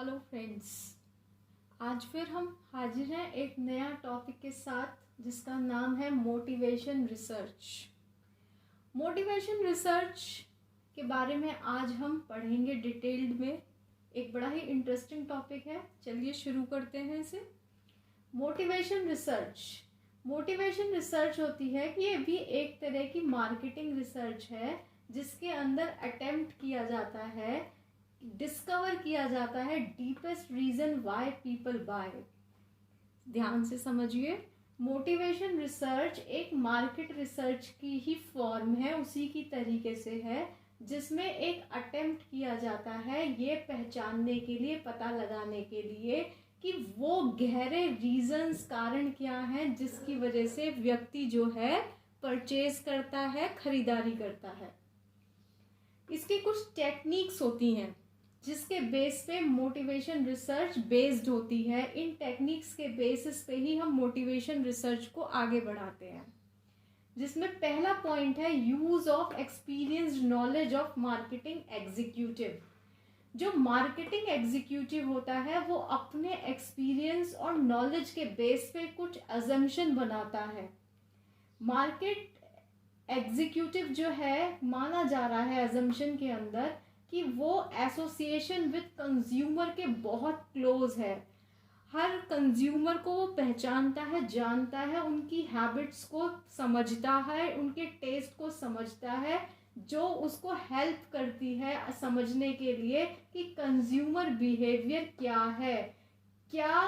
Hello friends, आज फिर हम हाजिर हैं एक नया टॉपिक के साथ जिसका नाम है मोटिवेशन रिसर्च। मोटिवेशन रिसर्च के बारे में आज हम पढ़ेंगे डिटेल्ड में। एक बड़ा ही इंटरेस्टिंग टॉपिक है, चलिए शुरू करते हैं इसे। मोटिवेशन रिसर्च होती है कि ये भी एक तरह की मार्केटिंग रिसर्च है जिसके अंदर अटेम्प्ट किया जाता है, डिस्कवर किया जाता है deepest reason why people buy. ध्यान से समझिए, मोटिवेशन रिसर्च एक मार्केट रिसर्च की ही फॉर्म है, उसी की तरीके से है जिसमें एक अटेम्प्ट किया जाता है ये पहचानने के लिए, पता लगाने के लिए कि वो गहरे रीजंस, कारण क्या हैं जिसकी वजह से व्यक्ति जो है परचेज करता है, खरीदारी करता है। इसकी कुछ टेक्निक्स होती हैं जिसके बेस पे मोटिवेशन रिसर्च बेस्ड होती है। इन टेक्निक्स के बेसिस पे ही हम मोटिवेशन रिसर्च को आगे बढ़ाते हैं, जिसमें पहला पॉइंट है use of experienced knowledge of marketing executive. जो मार्केटिंग एग्जीक्यूटिव होता है वो अपने एक्सपीरियंस और नॉलेज के बेस पे कुछ अजम्पशन बनाता है। मार्केट एग्जीक्यूटिव जो है, माना जा रहा है अजम्पशन के अंदर कि वो एसोसिएशन विद कंज्यूमर के बहुत क्लोज है। हर कंज्यूमर को वो पहचानता है, जानता है, उनकी हैबिट्स को समझता है, उनके टेस्ट को समझता है, जो उसको हेल्प करती है समझने के लिए कि कंज्यूमर बिहेवियर क्या है, क्या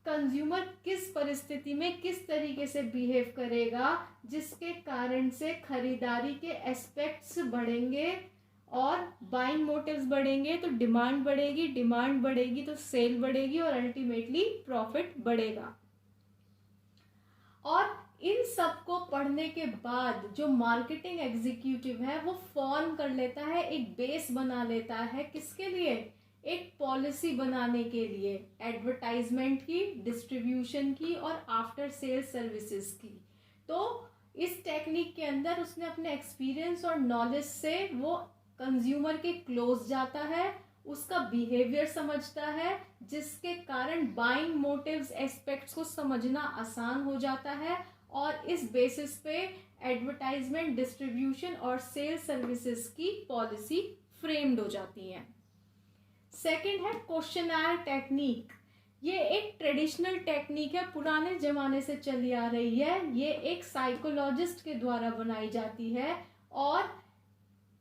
कंज्यूमर किस परिस्थिति में किस तरीके से बिहेव करेगा जिसके कारण से खरीदारी के एस्पेक्ट्स बढ़ेंगे और बाइंग मोटिव्स बढ़ेंगे तो डिमांड बढ़ेगी, डिमांड बढ़ेगी तो सेल बढ़ेगी और अल्टीमेटली प्रॉफिट बढ़ेगा। और इन सब को पढ़ने के बाद जो मार्केटिंग एग्जीक्यूटिव है वो फॉर्म कर लेता है, एक बेस बना लेता है, किसके लिए? एक पॉलिसी बनाने के लिए, एडवर्टाइजमेंट की, डिस्ट्रीब्यूशन की और आफ्टर सेल सर्विसेज की। तो इस टेक्निक के अंदर उसने अपने एक्सपीरियंस और नॉलेज से वो कंज्यूमर के क्लोज जाता है, उसका बिहेवियर समझता है, जिसके कारण बाइंग मोटिव्स, एस्पेक्ट्स को समझना आसान हो जाता है और इस बेसिस पे एडवर्टाइजमेंट, डिस्ट्रीब्यूशन और सेल सर्विसेज की पॉलिसी फ्रेम्ड हो जाती है। सेकंड है क्वेश्चनर टेक्निक। ये एक ट्रेडिशनल टेक्निक है, पुराने जमाने से चली आ रही है। ये एक साइकोलॉजिस्ट के द्वारा बनाई जाती है और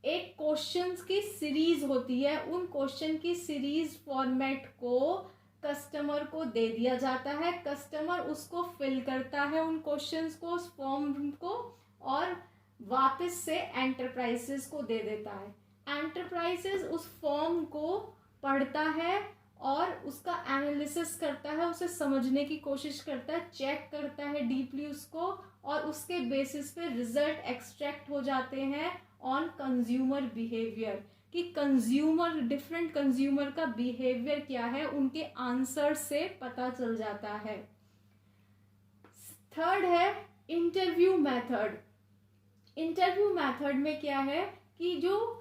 एक क्वेश्चंस की सीरीज होती है। उन क्वेश्चन की सीरीज फॉर्मेट को कस्टमर को दे दिया जाता है, कस्टमर उसको फिल करता है, उन क्वेश्चंस को, उस फॉर्म को, और वापस से एंटरप्राइजेस को दे देता है। एंटरप्राइजेस उस फॉर्म को पढ़ता है और उसका एनालिसिस करता है, उसे समझने की कोशिश करता है, चेक करता है डीपली उसको, और उसके बेसिस पे रिजल्ट एक्सट्रैक्ट हो जाते हैं ऑन कंज्यूमर बिहेवियर, कि कंज्यूमर, डिफरेंट कंज्यूमर का बिहेवियर क्या है, उनके आंसर से पता चल जाता है। थर्ड है इंटरव्यू मेथड। इंटरव्यू मेथड में क्या है कि जो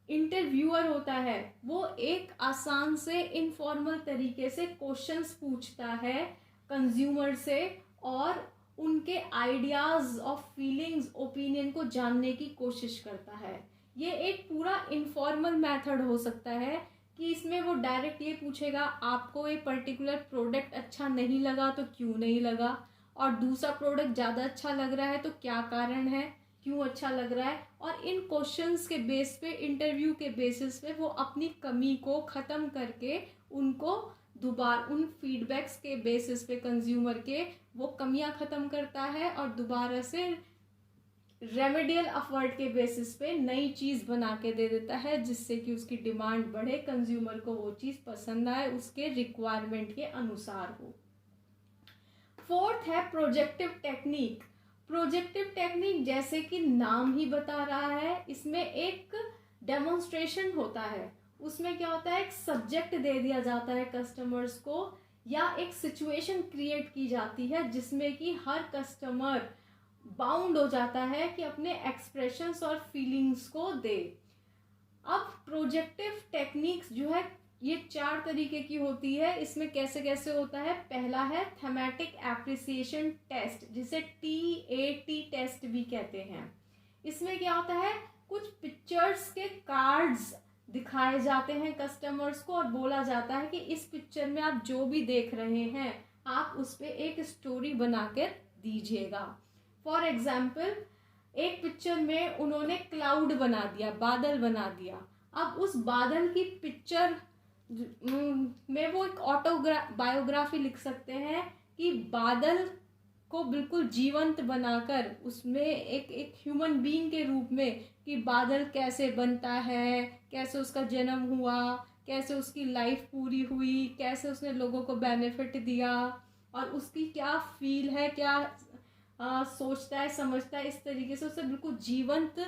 इंटरव्यूअर होता है वो एक आसान से इनफॉर्मल तरीके से क्वेश्चंस पूछता है कंज्यूमर से और उनके आइडियाज ऑफ फीलिंग्स, ओपिनियन को जानने की कोशिश करता है। ये एक पूरा इनफॉर्मल मेथड हो सकता है कि इसमें वो डायरेक्ट ये पूछेगा आपको ये पर्टिकुलर प्रोडक्ट अच्छा नहीं लगा तो क्यों नहीं लगा, और दूसरा प्रोडक्ट ज़्यादा अच्छा लग रहा है तो क्या कारण है, क्यों अच्छा लग रहा है। और इन क्वेश्चंस के बेस पे, इंटरव्यू के बेसिस पे वो अपनी कमी को ख़त्म करके उनको दोबारा, उन फीडबैक्स के बेसिस पे कंज्यूमर के, वो कमियां ख़त्म करता है और दोबारा से रेमेडियल एफर्ट के बेसिस पे नई चीज़ बना के दे देता है जिससे कि उसकी डिमांड बढ़े, कंज्यूमर को वो चीज़ पसंद आए, उसके रिक्वायरमेंट के अनुसार हो। फोर्थ है प्रोजेक्टिव टेक्निक। प्रोजेक्टिव टेक्निक जैसे कि नाम ही बता रहा है, इसमें एक डेमोन्स्ट्रेशन होता है। उसमें क्या होता है, एक सब्जेक्ट दे दिया जाता है कस्टमर्स को, या एक सिचुएशन क्रिएट की जाती है जिसमें कि हर कस्टमर बाउंड हो जाता है कि अपने एक्सप्रेशंस और फीलिंग्स को दे। अब प्रोजेक्टिव टेक्निक्स जो है ये 4 तरीके की होती है। इसमें कैसे कैसे होता है, पहला है थेमेटिक एप्रिसिएशन टेस्ट, जिसे TAT टेस्ट भी कहते हैं। इसमें क्या होता है, कुछ पिक्चर्स के कार्ड्स दिखाए जाते हैं कस्टमर्स को और बोला जाता है कि इस पिक्चर में आप जो भी देख रहे हैं आप उस पर एक स्टोरी बनाकर दीजिएगा। फॉर एग्जाम्पल, एक पिक्चर में उन्होंने क्लाउड बना दिया, बादल बना दिया। अब उस बादल की पिक्चर में वो एक बायोग्राफी लिख सकते हैं कि बादल को बिल्कुल जीवंत बनाकर उसमें एक ह्यूमन बीइंग के रूप में कि बादल कैसे बनता है, कैसे उसका जन्म हुआ, कैसे उसकी लाइफ पूरी हुई, कैसे उसने लोगों को बेनिफिट दिया और उसकी क्या फील है, क्या सोचता है, समझता है। इस तरीके से उसे बिल्कुल जीवंत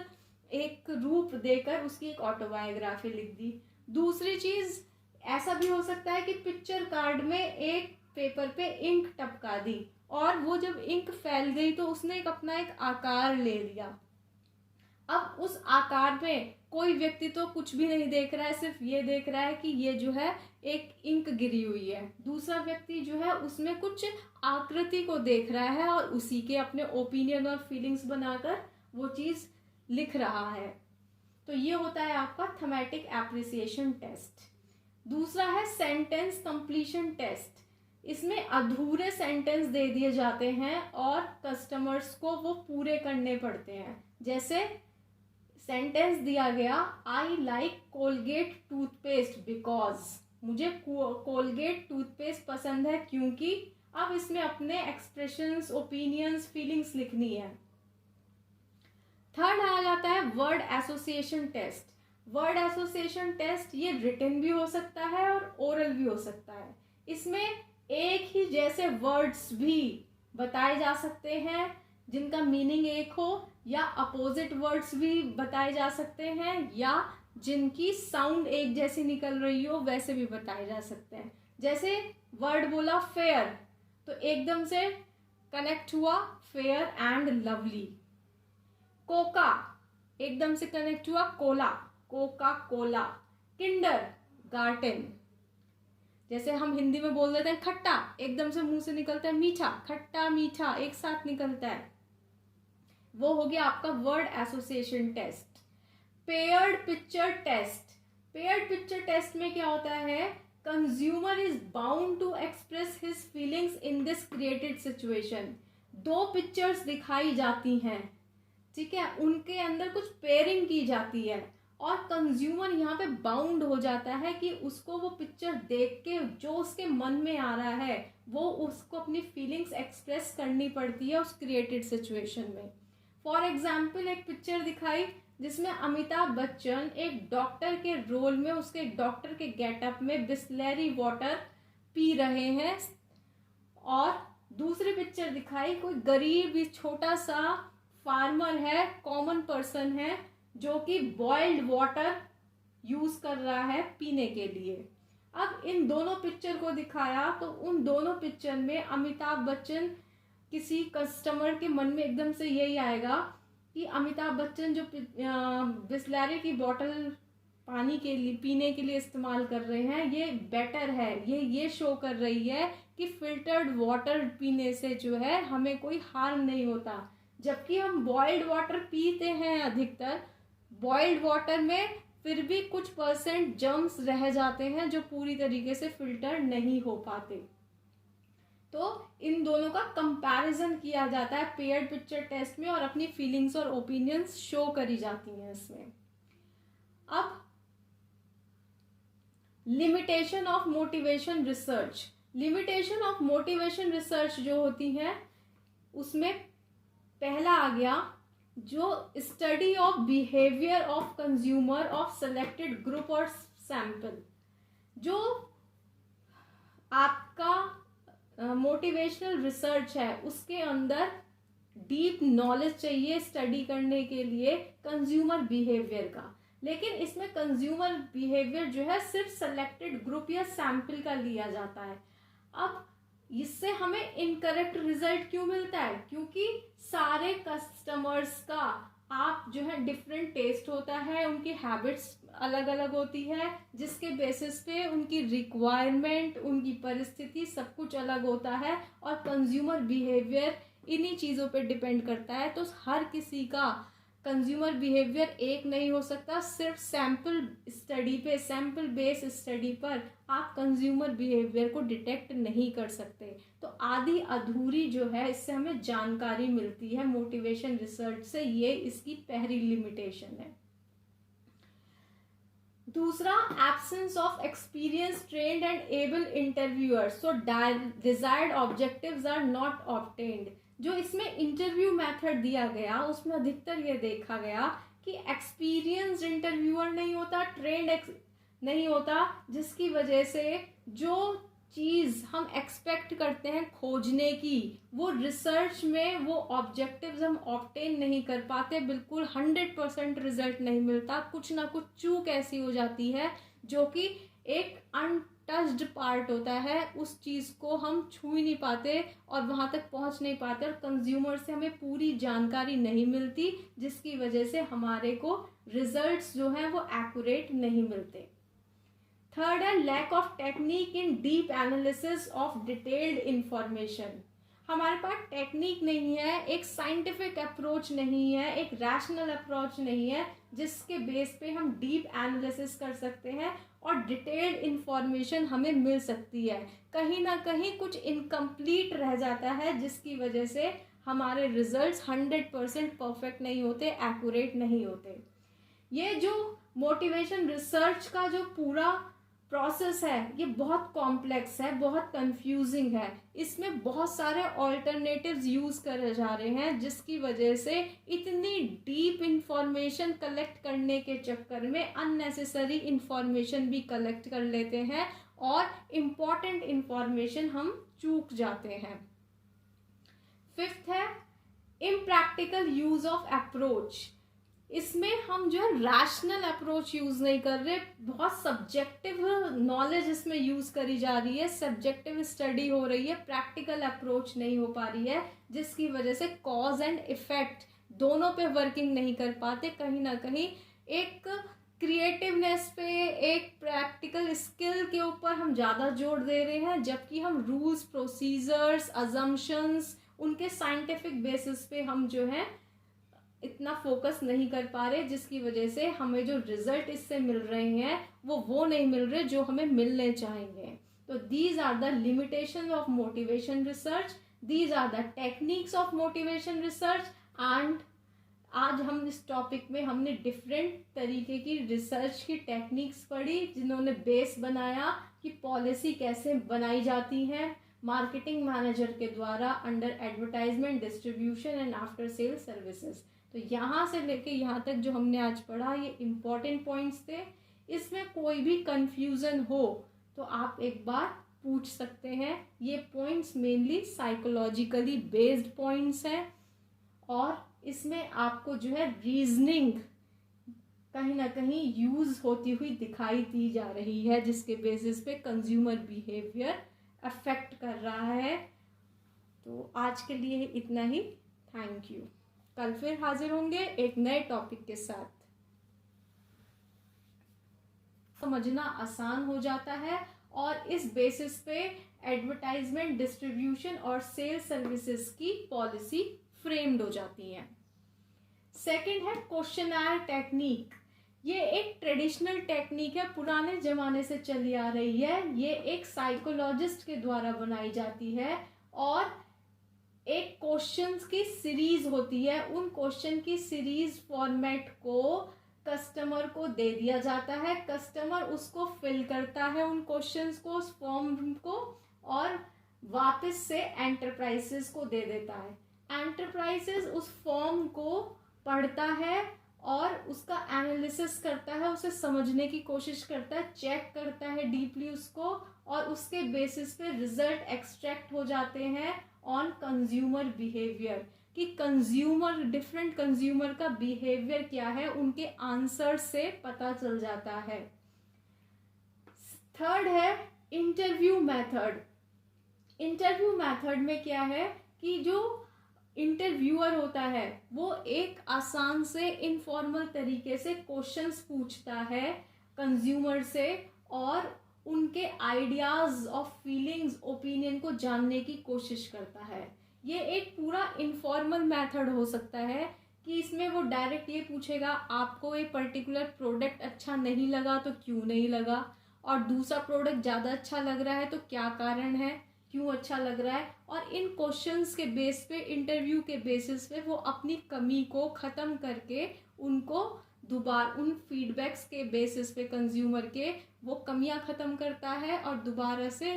एक रूप देकर उसकी एक ऑटोबायोग्राफी लिख दी। दूसरी चीज ऐसा भी हो सकता है कि पिक्चर कार्ड में एक पेपर पे इंक टपका दी और वो जब इंक फैल गई तो उसने अपना एक आकार ले लिया। अब उस आकार में कोई व्यक्ति तो कुछ भी नहीं देख रहा है, सिर्फ ये देख रहा है कि ये जो है एक इंक गिरी हुई है। दूसरा व्यक्ति जो है उसमें कुछ आकृति को देख रहा है और उसी के अपने ओपिनियन और फीलिंग्स बनाकर वो चीज लिख रहा है। तो ये होता है आपका थेमेटिक एप्रिसिएशन टेस्ट। दूसरा है सेंटेंस कंप्लीशन टेस्ट। इसमें अधूरे सेंटेंस दे दिए जाते हैं और कस्टमर्स को वो पूरे करने पड़ते हैं। जैसे सेंटेंस दिया गया, I like Colgate toothpaste because, मुझे कोलगेट टूथपेस्ट पसंद है क्योंकि। अब इसमें अपने एक्सप्रेशंस, ओपिनियंस, फीलिंग्स लिखनी है। थर्ड आ जाता है word association test. Word association test ये रिटन भी हो सकता है और ओरल भी हो सकता है। इसमें एक ही जैसे वर्ड्स भी बताए जा सकते हैं जिनका मीनिंग एक हो, या अपोजिट वर्ड्स भी बताए जा सकते हैं, या जिनकी साउंड एक जैसी निकल रही हो वैसे भी बताए जा सकते हैं। जैसे वर्ड बोला फेयर तो एकदम से कनेक्ट हुआ फेयर एंड लवली। कोका एकदम से कनेक्ट हुआ कोला, कोका कोला। किंडर गार्टन, जैसे हम हिंदी में बोल देते हैं खट्टा, एकदम से मुंह से निकलता है मीठा, खट्टा मीठा एक साथ निकलता है। वो हो गया आपका word association test. Paired picture test. Paired picture test में क्या होता है, consumer is bound to express his feelings in this created situation. दो पिक्चर्स दिखाई जाती हैं, ठीक है, उनके अंदर कुछ पेयरिंग की जाती है और कंज्यूमर यहाँ पे बाउंड हो जाता है कि उसको वो पिक्चर देख के जो उसके मन में आ रहा है वो उसको अपनी फीलिंग्स एक्सप्रेस करनी पड़ती है उस क्रिएटेड सिचुएशन में। फॉर एग्जाम्पल, एक पिक्चर दिखाई जिसमें अमिताभ बच्चन एक डॉक्टर के रोल में उसके डॉक्टर के गेटअप में बिस्लेरी वाटर पी रहे हैं, और दूसरी पिक्चर दिखाई कोई गरीब छोटा सा फार्मर है, कॉमन पर्सन है जो कि बॉइल्ड वाटर यूज कर रहा है पीने के लिए। अब इन दोनों पिक्चर को दिखाया तो उन दोनों पिक्चर में अमिताभ बच्चन, किसी कस्टमर के मन में एकदम से यही आएगा कि अमिताभ बच्चन जो बिस्लरी की बोतल पानी के लिए पीने के लिए इस्तेमाल कर रहे हैं ये बेटर है, ये शो कर रही है कि फिल्टर्ड वाटर पीने से जो है हमें कोई हार्म नहीं होता। जबकि हम बॉइल्ड वाटर पीते हैं, अधिकतर बॉइल्ड वाटर में फिर भी कुछ परसेंट जर्म्स रह जाते हैं जो पूरी तरीके से फिल्टर नहीं हो पाते। तो इन दोनों का कंपैरिजन किया जाता है पेयर्ड पिक्चर टेस्ट में और अपनी फीलिंग्स और ओपिनियंस शो करी जाती हैं इसमें। अब limitation of motivation research. Limitation of motivation research जो होती है उसमें पहला आ गया जो study of behaviour of consumer of selected group और सैंपल। जो आपका मोटिवेशनल रिसर्च है उसके अंदर डीप नॉलेज चाहिए स्टडी करने के लिए कंज्यूमर बिहेवियर का, लेकिन इसमें कंज्यूमर बिहेवियर जो है सिर्फ सेलेक्टेड ग्रुप या सैंपल का लिया जाता है। अब इससे हमें इनकरेक्ट रिजल्ट क्यों मिलता है, क्योंकि सारे कस्टमर्स का आप जो है डिफरेंट टेस्ट होता है, उनकी हैबिट्स अलग अलग होती है, जिसके बेसिस पे उनकी रिक्वायरमेंट, उनकी परिस्थिति सब कुछ अलग होता है, और कंज्यूमर बिहेवियर इन्हीं चीज़ों पे डिपेंड करता है। तो हर किसी का कंज्यूमर बिहेवियर एक नहीं हो सकता। सिर्फ सैम्पल स्टडी पे, सैम्पल बेस स्टडी पर आप कंज्यूमर बिहेवियर को डिटेक्ट नहीं कर सकते। तो आधी अधूरी जो है इससे हमें जानकारी मिलती है मोटिवेशन रिसर्च से, ये इसकी पहली लिमिटेशन है। दूसरा, absence of experience, trained and able interviewers, so desired objectives are not obtained. जो इसमें इंटरव्यू मेथड दिया गया उसमें अधिकतर ये देखा गया कि एक्सपीरियंस इंटरव्यूअर नहीं होता, ट्रेंड नहीं होता, जिसकी वजह से जो चीज़ हम एक्सपेक्ट करते हैं खोजने की, वो रिसर्च में वो ऑब्जेक्टिव्स हम ऑब्टेन नहीं कर पाते, बिल्कुल 100% रिजल्ट नहीं मिलता। कुछ ना कुछ चूक ऐसी हो जाती है जो कि एक अनटच्ड पार्ट होता है, उस चीज़ को हम छू ही नहीं पाते और वहाँ तक पहुँच नहीं पाते, और कंज्यूमर से हमें पूरी जानकारी नहीं मिलती, जिसकी वजह से हमारे को रिजल्ट्स जो हैं वो एक्यूरेट नहीं मिलते। थर्ड है lack of technique in deep analysis of detailed information. हमारे पास टेक्निक नहीं है, एक साइंटिफिक अप्रोच नहीं है, एक रैशनल अप्रोच नहीं है जिसके बेस पे हम डीप एनालिसिस कर सकते हैं और डिटेल्ड इंफॉर्मेशन हमें मिल सकती है। कहीं ना कहीं कुछ इनकम्प्लीट रह जाता है, जिसकी वजह से हमारे रिजल्ट्स 100% परफेक्ट नहीं होते, एक्यूरेट नहीं होते। ये जो मोटिवेशन रिसर्च का जो पूरा प्रोसेस है ये बहुत कॉम्प्लेक्स है, बहुत कंफ्यूजिंग है। इसमें बहुत सारे ऑल्टरनेटिव्स यूज़ करे जा रहे हैं, जिसकी वजह से इतनी डीप इंफॉर्मेशन कलेक्ट करने के चक्कर में अननेसेसरी इंफॉर्मेशन भी कलेक्ट कर लेते हैं और इम्पॉर्टेंट इंफॉर्मेशन हम चूक जाते हैं। फिफ्थ है इम्प्रैक्टिकल यूज ऑफ अप्रोच। इसमें हम जो है रैशनल अप्रोच यूज़ नहीं कर रहे, बहुत सब्जेक्टिव नॉलेज इसमें यूज़ करी जा रही है, सब्जेक्टिव स्टडी हो रही है, प्रैक्टिकल अप्रोच नहीं हो पा रही है, जिसकी वजह से कॉज एंड इफेक्ट दोनों पे वर्किंग नहीं कर पाते। कहीं ना कहीं एक क्रिएटिवनेस पे, एक प्रैक्टिकल स्किल के ऊपर हम ज़्यादा जोर दे रहे हैं, जबकि हम रूल्स, प्रोसीजर्स, अजम्पशंस, उनके साइंटिफिक बेसिस पे हम जो है इतना फोकस नहीं कर पा रहे, जिसकी वजह से हमें जो रिजल्ट इससे मिल रहे हैं वो नहीं मिल रहे जो हमें मिलने चाहेंगे। तो these are the limitation of motivation research, these are the techniques of motivation research. And आज हम इस टॉपिक में हमने डिफरेंट तरीके की रिसर्च की टेक्निक्स पढ़ी, जिन्होंने बेस बनाया कि पॉलिसी कैसे बनाई जाती है मार्केटिंग मैनेजर के द्वारा under advertisement, distribution and after sale services. तो यहाँ से लेके यहाँ तक जो हमने आज पढ़ा ये इम्पॉर्टेंट पॉइंट्स थे। इसमें कोई भी कंफ्यूजन हो तो आप एक बार पूछ सकते हैं। ये points mainly psychologically based points हैं और इसमें आपको जो है रीजनिंग कहीं ना कहीं यूज होती हुई दिखाई दी जा रही है, जिसके बेसिस पे कंज्यूमर बिहेवियर अफेक्ट कर रहा है। तो आज के लिए इतना ही, थैंक यू। कल फिर हाजिर होंगे एक नए टॉपिक के साथ। समझना आसान हो जाता है और इस बेसिस पे एडवर्टाइजमेंट, डिस्ट्रीब्यूशन और सेल सर्विसेज की पॉलिसी फ्रेम्ड हो जाती है। सेकंड है क्वेश्चनर टेक्निक। ये एक ट्रेडिशनल टेक्निक है, पुराने जमाने से चली आ रही है। ये एक साइकोलॉजिस्ट के द्वारा बनाई जाती है और एक क्वेश्चंस की सीरीज होती है। उन क्वेश्चन की सीरीज फॉर्मेट को कस्टमर को दे दिया जाता है, कस्टमर उसको फिल करता है उन क्वेश्चंस को, उस फॉर्म को, और वापस से एंटरप्राइजेस को दे देता है। एंटरप्राइजेस उस फॉर्म को पढ़ता है और उसका एनालिसिस करता है, उसे समझने की कोशिश करता है, चेक करता है डीपली उसको, और उसके बेसिस पे रिजल्ट एक्सट्रैक्ट हो जाते हैं ऑन कंज्यूमर बिहेवियर, कि कंज्यूमर, डिफरेंट कंज्यूमर का बिहेवियर क्या है, उनके आंसर से पता चल जाता है। थर्ड है इंटरव्यू मेथड। इंटरव्यू मेथड में क्या है कि जो इंटरव्यूअर होता है वो एक आसान से इनफॉर्मल तरीके से क्वेश्चंस पूछता है कंज्यूमर से और उनके आइडियाज और फीलिंग्स ओपिनियन को जानने की कोशिश करता है। ये एक पूरा इनफॉर्मल मेथड हो सकता है कि इसमें वो डायरेक्ट ये पूछेगा आपको ये पर्टिकुलर प्रोडक्ट अच्छा नहीं लगा तो क्यों नहीं लगा, और दूसरा प्रोडक्ट ज़्यादा अच्छा लग रहा है तो क्या कारण है, क्यों अच्छा लग रहा है। और इन क्वेश्चंस के बेस पे, इंटरव्यू के बेसिस पे वो अपनी कमी को ख़त्म करके उनको दोबारा उन फीडबैक्स के बेसिस पे कंज्यूमर के वो कमियां ख़त्म करता है और दोबारा से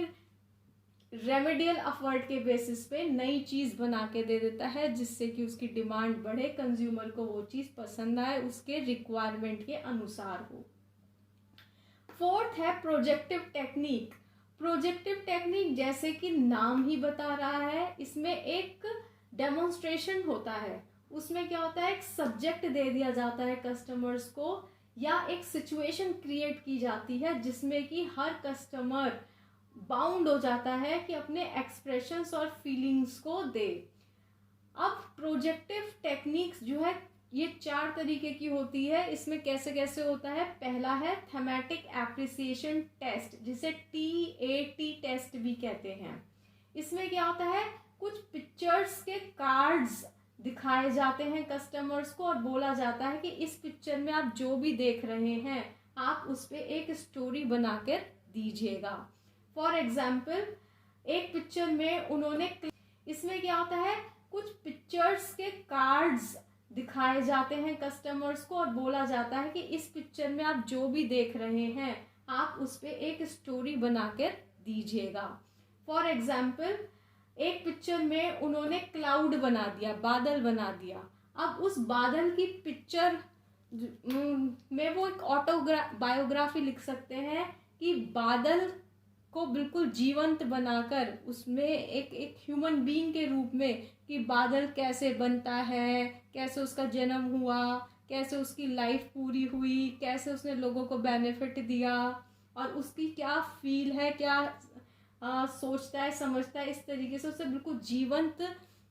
रेमेडियल एफर्ट के बेसिस पे नई चीज़ बना के दे देता है जिससे कि उसकी डिमांड बढ़े, कंज्यूमर को वो चीज़ पसंद आए, उसके रिक्वायरमेंट के अनुसार हो। फोर्थ है प्रोजेक्टिव टेक्निक। प्रोजेक्टिव टेक्निक जैसे कि नाम ही बता रहा है, इसमें एक डेमोन्स्ट्रेशन होता है। उसमें क्या होता है, एक सब्जेक्ट दे दिया जाता है कस्टमर्स को या एक सिचुएशन क्रिएट की जाती है जिसमें कि हर कस्टमर बाउंड हो जाता है कि अपने एक्सप्रेशंस और फीलिंग्स को दे। अब प्रोजेक्टिव टेक्निक्स जो है ये 4 तरीके की होती है। इसमें कैसे कैसे होता है, पहला है थेमेटिक एप्रिसिएशन टेस्ट, जिसे TAT टेस्ट भी कहते हैं। इसमें क्या होता है, कुछ पिक्चर्स के कार्ड्स दिखाए जाते हैं कस्टमर्स को और बोला जाता है कि इस पिक्चर में आप जो भी देख रहे हैं आप उस पर एक स्टोरी बनाकर दीजिएगा। फॉर एग्जाम्पल एक पिक्चर में उन्होंने, इसमें क्या होता है, कुछ पिक्चर्स के कार्ड्स दिखाए जाते हैं कस्टमर्स को और बोला जाता है कि इस पिक्चर में आप जो भी देख रहे हैं आप उस पर एक स्टोरी बनाकर दीजिएगा। फॉर एग्जाम्पल एक पिक्चर में उन्होंने क्लाउड बना दिया, बादल बना दिया। अब उस बादल की पिक्चर में वो एक बायोग्राफी लिख सकते हैं कि बादल को बिल्कुल जीवंत बनाकर उसमें एक ह्यूमन बीइंग के रूप में कि बादल कैसे बनता है, कैसे उसका जन्म हुआ, कैसे उसकी लाइफ पूरी हुई, कैसे उसने लोगों को बेनिफिट दिया और उसकी क्या फील है, क्या सोचता है, समझता है। इस तरीके से उसे बिल्कुल जीवंत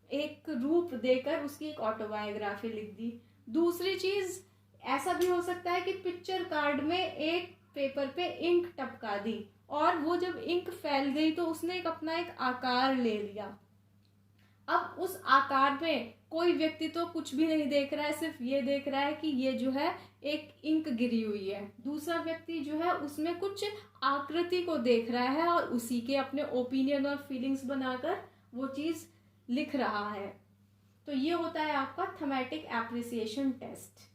एक रूप देकर उसकी एक ऑटोबायोग्राफी लिख दी। दूसरी चीज़ ऐसा भी हो सकता है कि पिक्चर कार्ड में एक पेपर पे इंक टपका दी और वो जब इंक फैल गई तो उसने अपना एक आकार ले लिया। अब उस आकार में कोई व्यक्ति तो कुछ भी नहीं देख रहा है, सिर्फ ये देख रहा है कि ये जो है एक इंक गिरी हुई है। दूसरा व्यक्ति जो है उसमें कुछ आकृति को देख रहा है और उसी के अपने ओपिनियन और फीलिंग्स बनाकर वो चीज़ लिख रहा है। तो ये होता है आपका थेमेटिक एप्रिसिएशन टेस्ट।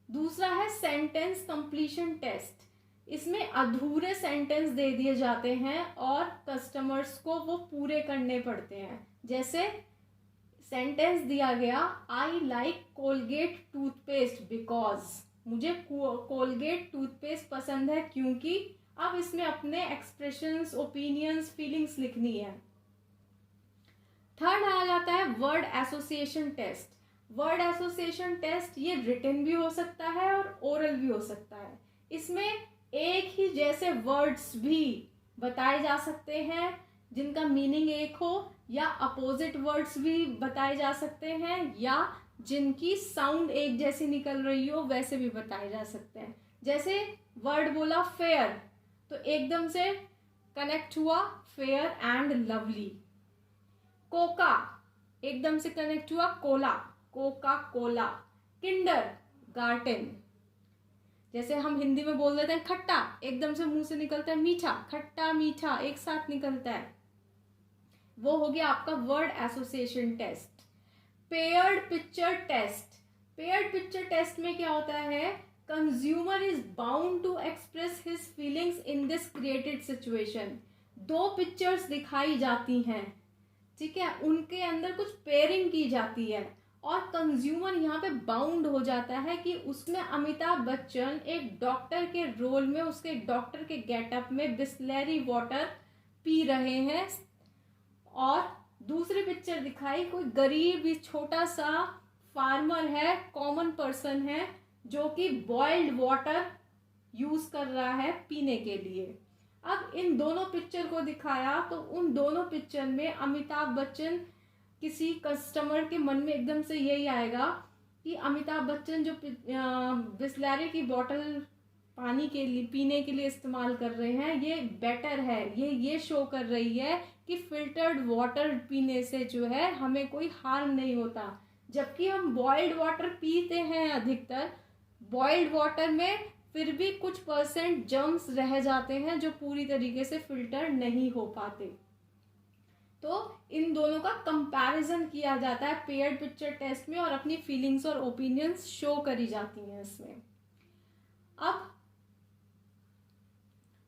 दूसरा है सेंटेंस कंप्लीशन टेस्ट। इसमें अधूरे सेंटेंस दे दिए जाते हैं और कस्टमर्स को वो पूरे करने पड़ते हैं। जैसे सेंटेंस दिया गया, I like Colgate toothpaste because, मुझे कोलगेट टूथपेस्ट पसंद है क्योंकि। अब इसमें अपने एक्सप्रेशंस, ओपिनियंस, फीलिंग्स लिखनी है। थर्ड आ जाता है word association test. Word association test ये रिटन भी हो सकता है और ओरल भी हो सकता है। इसमें एक ही जैसे वर्ड्स भी बताए जा सकते हैं जिनका मीनिंग एक हो, या अपोजिट वर्ड्स भी बताए जा सकते हैं, या जिनकी साउंड एक जैसी निकल रही हो वैसे भी बताए जा सकते हैं। जैसे वर्ड बोला फेयर तो एकदम से कनेक्ट हुआ फेयर एंड लवली। कोका एकदम से कनेक्ट हुआ कोला, कोका कोला। किंडर गार्टन, जैसे हम हिंदी में बोल देते हैं खट्टा, एकदम से मुंह से निकलता है मीठा, खट्टा मीठा एक साथ निकलता है। वो हो गया आपका word association test. Paired picture test. Paired picture test में क्या होता है, consumer is bound to express his feelings in this created situation. 2 pictures दिखाई जाती हैं, ठीक है, उनके अंदर कुछ पेयरिंग की जाती है और कंज्यूमर यहाँ पे बाउंड हो जाता है कि उसमें अमिताभ बच्चन एक डॉक्टर के रोल में, उसके डॉक्टर के गेटअप में बिस्लेरी वाटर पी रहे हैं, और दूसरी पिक्चर दिखाई कोई गरीब छोटा सा फार्मर है, कॉमन पर्सन है जो कि बॉइल्ड वाटर यूज कर रहा है पीने के लिए। अब इन दोनों पिक्चर को दिखाया तो उन दोनों पिक्चर में अमिताभ बच्चन किसी कस्टमर के मन में एकदम से यही आएगा कि अमिताभ बच्चन जो बिस्लरी की बोतल पानी के लिए पीने के लिए इस्तेमाल कर रहे हैं ये बेटर है, ये शो कर रही है कि फिल्टर्ड वाटर पीने से जो है हमें कोई हार्म नहीं होता, जबकि हम बॉइल्ड वाटर पीते हैं अधिकतर। बॉइल्ड वाटर में फिर भी कुछ परसेंट जर्म्स रह जाते हैं जो पूरी तरीके से फिल्टर नहीं हो पाते। तो इन दोनों का कंपैरिजन किया जाता है पेयर्ड पिक्चर टेस्ट में और अपनी फीलिंग्स और ओपिनियंस शो करी जाती हैं इसमें। अब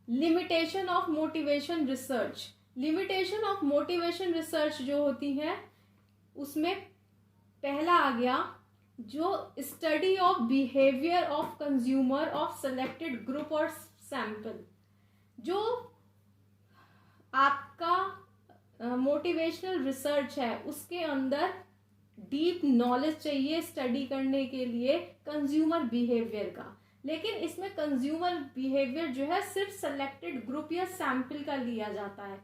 limitation of motivation research. Limitation of motivation research जो होती है उसमें पहला आ गया जो study of behaviour of consumer of selected group और सैंपल। जो आपका मोटिवेशनल रिसर्च है उसके अंदर डीप नॉलेज चाहिए स्टडी करने के लिए कंज्यूमर बिहेवियर का, लेकिन इसमें कंज्यूमर बिहेवियर जो है सिर्फ सेलेक्टेड ग्रुप या सैंपल का लिया जाता है।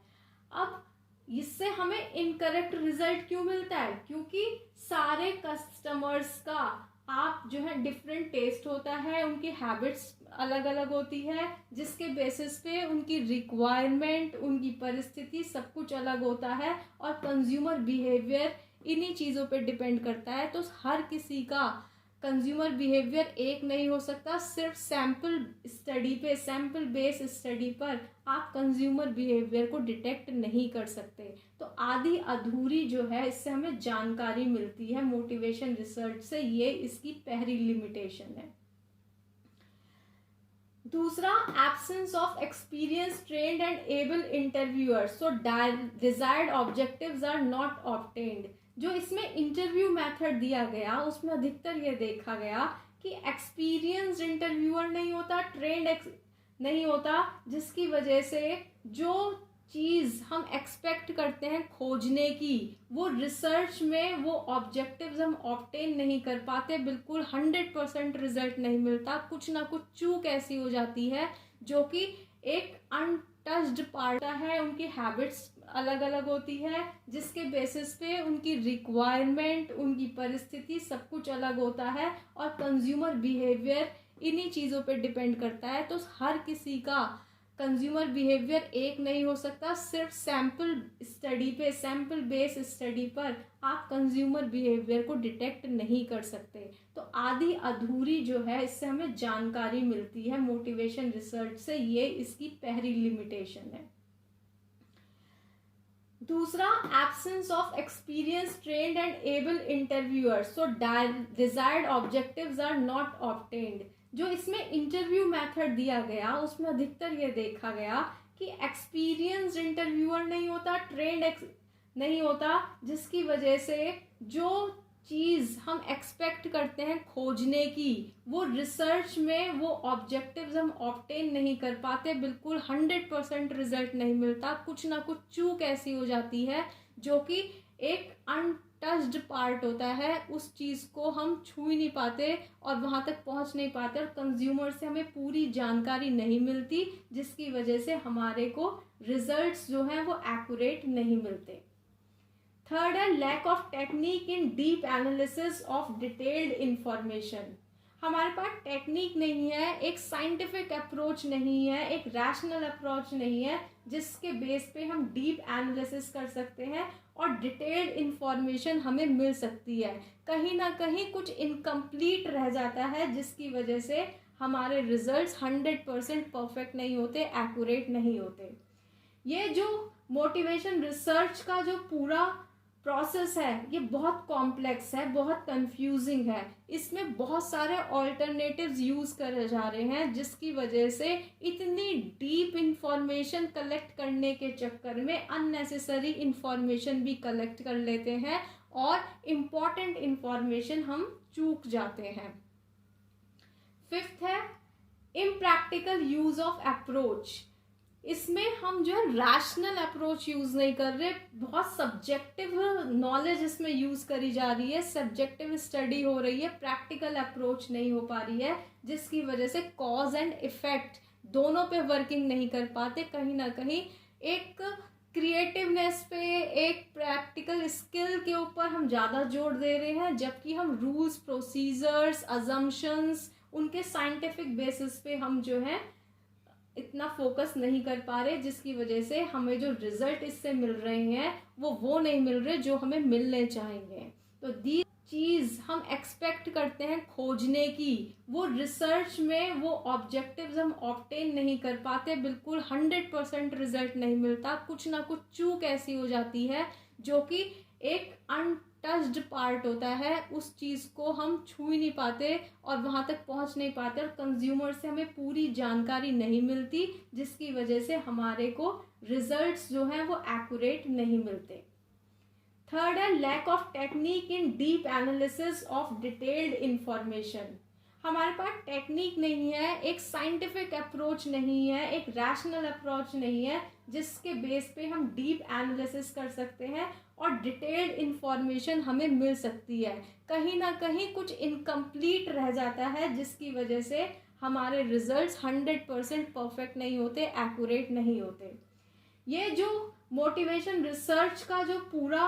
अब इससे हमें इनकरेक्ट रिजल्ट क्यों मिलता है? क्योंकि सारे कस्टमर्स का आप जो है डिफरेंट टेस्ट होता है, उनकी हैबिट्स अलग अलग होती है, जिसके बेसिस पे उनकी रिक्वायरमेंट, उनकी परिस्थिति सब कुछ अलग होता है और कंज्यूमर बिहेवियर इन्हीं चीज़ों पे डिपेंड करता है। तो हर किसी का कंज्यूमर बिहेवियर एक नहीं हो सकता। सिर्फ सैंपल स्टडी पे, सैंपल बेस स्टडी पर आप कंज्यूमर बिहेवियर को डिटेक्ट नहीं कर सकते। तो आधी अधूरी जो है इससे हमें जानकारी मिलती है मोटिवेशन रिसर्च से, ये इसकी पहली लिमिटेशन है। दूसरा, absence of experience trained and able interviewers, so desired objectives are not obtained. जो इसमें इंटरव्यू मेथड दिया गया उसमें अधिकतर ये देखा गया कि एक्सपीरियंस इंटरव्यूअर नहीं होता, ट्रेंड नहीं होता, जिसकी वजह से जो चीज़ हम एक्सपेक्ट करते हैं खोजने की वो रिसर्च में वो ऑब्जेक्टिव्स हम ऑब्टेन नहीं कर पाते, बिल्कुल 100% रिजल्ट नहीं मिलता। कुछ ना कुछ चूक ऐसी हो जाती है जो कि एक अनटच्ड पार्ट है, उनकी हैबिट्स अलग अलग होती है, जिसके बेसिस पे उनकी रिक्वायरमेंट, उनकी परिस्थिति सब कुछ अलग होता है और कंज्यूमर बिहेवियर इन्हीं चीज़ों पे डिपेंड करता है। तो हर किसी का कंज्यूमर बिहेवियर एक नहीं हो सकता। सिर्फ सैंपल स्टडी पे, सैंपल बेस स्टडी पर आप कंज्यूमर बिहेवियर को डिटेक्ट नहीं कर सकते। तो आधी अधूरी जो है इससे हमें जानकारी मिलती है मोटिवेशन रिसर्च से, ये इसकी पहली लिमिटेशन है। दूसरा, absence of experience trained and able interviewers, so desired objectives are not obtained. जो इसमें इंटरव्यू मेथड दिया गया उसमें अधिकतर ये देखा गया कि एक्सपीरियंस इंटरव्यूअर नहीं होता, ट्रेंड नहीं होता, जिसकी वजह से जो चीज़ हम एक्सपेक्ट करते हैं खोजने की वो रिसर्च में वो ऑब्जेक्टिव्स हम ऑब्टेन नहीं कर पाते, बिल्कुल 100% रिजल्ट नहीं मिलता। कुछ ना कुछ चूक ऐसी हो जाती है जो कि एक अनटच्ड पार्ट होता है, उस चीज़ को हम छू ही नहीं पाते और वहाँ तक पहुँच नहीं पाते और कंज्यूमर से हमें पूरी जानकारी नहीं मिलती, जिसकी वजह से हमारे को रिजल्ट्स जो हैं वो एक्यूरेट नहीं मिलते। थर्ड है lack of technique in deep analysis of detailed information. हमारे पास टेक्निक नहीं है, एक साइंटिफिक अप्रोच नहीं है, एक रैशनल अप्रोच नहीं है जिसके बेस पे हम डीप एनालिसिस कर सकते हैं और डिटेल्ड इंफॉर्मेशन हमें मिल सकती है। कहीं ना कहीं कुछ इनकम्प्लीट रह जाता है जिसकी वजह से हमारे रिजल्ट्स 100% परफेक्ट नहीं होते, एक्यूरेट नहीं होते। ये जो मोटिवेशन रिसर्च का जो पूरा प्रोसेस है ये बहुत कॉम्प्लेक्स है, बहुत कंफ्यूजिंग है। इसमें बहुत सारे ऑल्टरनेटिव्स यूज़ करे जा रहे हैं, जिसकी वजह से इतनी डीप इंफॉर्मेशन कलेक्ट करने के चक्कर में अननेसेसरी इंफॉर्मेशन भी कलेक्ट कर लेते हैं और इम्पॉर्टेंट इंफॉर्मेशन हम चूक जाते हैं। फिफ्थ है इम्प्रैक्टिकल यूज़ ऑफ अप्रोच। इसमें हम जो है रैशनल अप्रोच यूज़ नहीं कर रहे, बहुत सब्जेक्टिव नॉलेज इसमें यूज़ करी जा रही है, सब्जेक्टिव स्टडी हो रही है, प्रैक्टिकल अप्रोच नहीं हो पा रही है, जिसकी वजह से कॉज एंड इफेक्ट दोनों पे वर्किंग नहीं कर पाते। कहीं ना कहीं एक क्रिएटिवनेस पे, एक प्रैक्टिकल स्किल के ऊपर हम ज़्यादा जोर दे रहे हैं, जबकि हम रूल्स, प्रोसीजर्स, अजम्पशंस, उनके साइंटिफिक बेसिस पे हम जो है इतना फोकस नहीं कर पा रहे, जिसकी वजह से हमें जो रिजल्ट इससे मिल रहे हैं वो नहीं मिल रहे जो हमें मिलने चाहिए। तो दी चीज़ हम एक्सपेक्ट करते हैं खोजने की, वो रिसर्च में वो ऑब्जेक्टिव्स हम ऑब्टेन नहीं कर पाते, बिल्कुल 100% रिजल्ट नहीं मिलता, कुछ ना कुछ चूक ऐसी हो जाती है जो कि एक अनटच्ड पार्ट होता है, उस चीज़ को हम छू ही नहीं पाते और वहाँ तक पहुँच नहीं पाते, और कंज्यूमर से हमें पूरी जानकारी नहीं मिलती, जिसकी वजह से हमारे को रिजल्ट्स जो हैं वो एक्यूरेट नहीं मिलते। थर्ड है lack of technique in deep analysis of detailed information. हमारे पास टेक्निक नहीं है, एक साइंटिफिक अप्रोच नहीं है, एक रैशनल अप्रोच नहीं है जिसके बेस पे हम डीप एनालिसिस कर सकते हैं और डिटेल्ड इंफॉर्मेशन हमें मिल सकती है। कहीं ना कहीं कुछ इनकम्प्लीट रह जाता है, जिसकी वजह से हमारे रिजल्ट्स 100% परफेक्ट नहीं होते, एक्यूरेट नहीं होते। ये जो मोटिवेशन रिसर्च का जो पूरा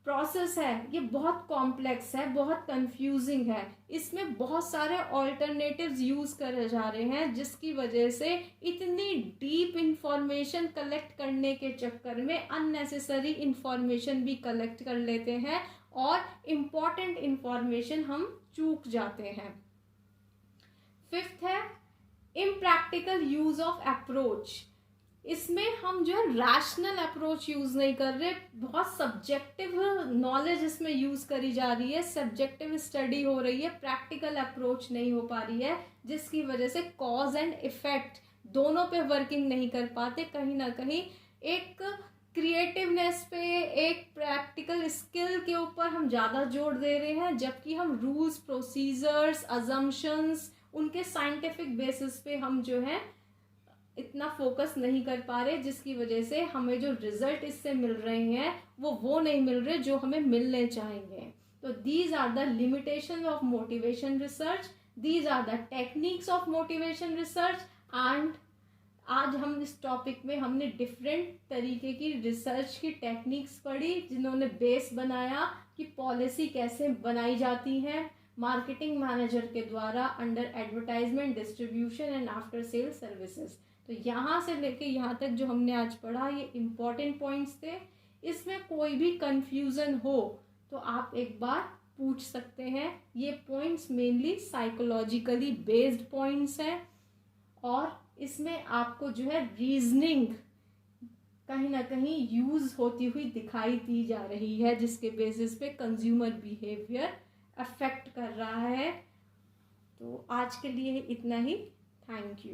प्रोसेस है ये बहुत कॉम्प्लेक्स है, बहुत कंफ्यूजिंग है, इसमें बहुत सारे ऑल्टरनेटिव्स यूज़ करे जा रहे हैं, जिसकी वजह से इतनी डीप इंफॉर्मेशन कलेक्ट करने के चक्कर में अननेसेसरी इंफॉर्मेशन भी कलेक्ट कर लेते हैं और इम्पॉर्टेंट इंफॉर्मेशन हम चूक जाते हैं। फिफ्थ है इम्प्रैक्टिकल यूज ऑफ अप्रोच। इसमें हम जो है रैशनल अप्रोच यूज़ नहीं कर रहे, बहुत सब्जेक्टिव नॉलेज इसमें यूज़ करी जा रही है, सब्जेक्टिव स्टडी हो रही है, प्रैक्टिकल अप्रोच नहीं हो पा रही है, जिसकी वजह से कॉज एंड इफेक्ट दोनों पे वर्किंग नहीं कर पाते। कहीं ना कहीं एक क्रिएटिवनेस पे, एक प्रैक्टिकल स्किल के ऊपर हम ज़्यादा जोर दे रहे हैं, जबकि हम रूल्स, प्रोसीजर्स, अजम्पशंस, उनके साइंटिफिक बेसिस पे हम जो है इतना फोकस नहीं कर पा रहे, जिसकी वजह से हमें जो रिजल्ट इससे मिल रहे हैं वो नहीं मिल रहे जो हमें मिलने चाहिए। तो these are the limitation of motivation research, these are the techniques of motivation research. And आज हम इस टॉपिक में हमने डिफरेंट तरीके की रिसर्च की टेक्निक्स पढ़ी, जिन्होंने बेस बनाया कि पॉलिसी कैसे बनाई जाती है मार्केटिंग मैनेजर के द्वारा under advertisement, distribution and after sale services. तो यहाँ से लेके यहाँ तक जो हमने आज पढ़ा ये इम्पॉर्टेंट पॉइंट्स थे। इसमें कोई भी कंफ्यूजन हो तो आप एक बार पूछ सकते हैं। ये points mainly psychologically based points हैं और इसमें आपको जो है रीजनिंग कहीं ना कहीं यूज होती हुई दिखाई दी जा रही है, जिसके बेसिस पे कंज्यूमर बिहेवियर अफेक्ट कर रहा है। तो आज के लिए इतना ही। Thank you.